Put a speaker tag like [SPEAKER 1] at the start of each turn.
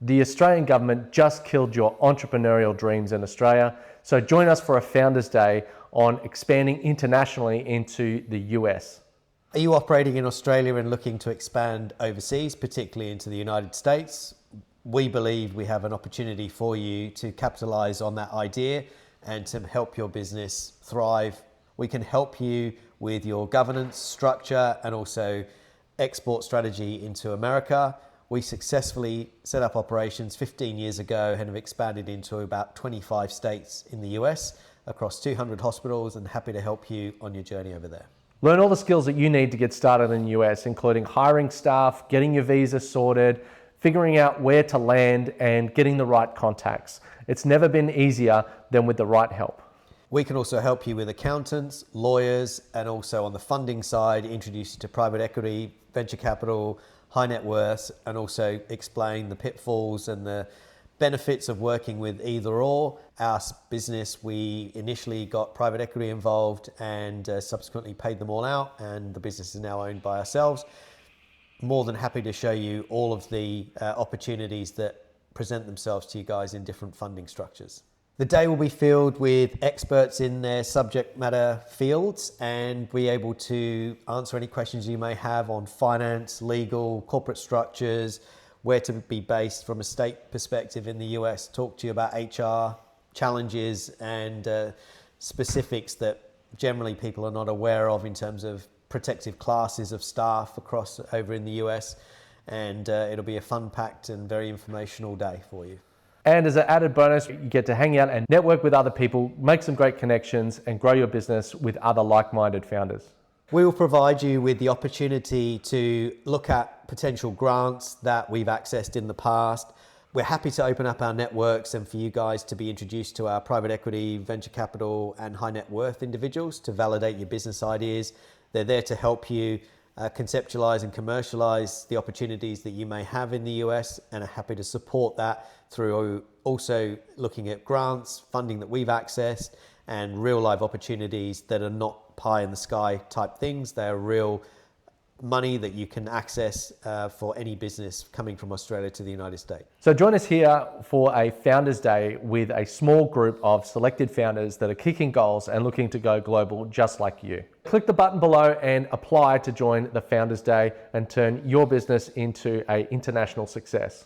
[SPEAKER 1] The Australian government just killed your entrepreneurial dreams in Australia. So join us for a Founders Day on expanding internationally into the US.
[SPEAKER 2] Are you operating in Australia and looking to expand overseas, particularly into the United States? We believe we have an opportunity for you to capitalize on that idea and to help your business thrive. We can help you with your governance structure and also export strategy into America. We successfully set up operations 15 years ago and have expanded into about 25 states in the US across 200 hospitals, and happy to help you on your journey over there.
[SPEAKER 1] Learn all the skills that you need to get started in the US, including hiring staff, getting your visa sorted, figuring out where to land, and getting the right contacts. It's never been easier than with the right help.
[SPEAKER 2] We can also help you with accountants, lawyers, and also on the funding side, introduce you to private equity, venture capital, high net worths, and also explain the pitfalls and the benefits of working with either or. Our business, we initially got private equity involved and subsequently paid them all out, and the business is now owned by ourselves. More than happy to show you all of the opportunities that present themselves to you guys in different funding structures. The day will be filled with experts in their subject matter fields and be able to answer any questions you may have on finance, legal, corporate structures, where to be based from a state perspective in the US, talk to you about HR challenges and specifics that generally people are not aware of in terms of protective classes of staff across over in the US. And it'll be a fun-packed and very informational day for you.
[SPEAKER 1] And as an added bonus, you get to hang out and network with other people, make some great connections, and grow your business with other like-minded founders.
[SPEAKER 2] We will provide you with the opportunity to look at potential grants that we've accessed in the past. We're happy to open up our networks and for you guys to be introduced to our private equity, venture capital, and high net worth individuals to validate your business ideas. They're there to help you conceptualize and commercialize the opportunities that you may have in the US, and are happy to support that through also looking at grants, funding that we've accessed, and real life opportunities that are not pie in the sky type things. They're real money that you can access for any business coming from Australia to the United States.
[SPEAKER 1] So join us here for a Founders Day with a small group of selected founders that are kicking goals and looking to go global just like you. Click the button below and apply to join the Founders Day and turn your business into an international success.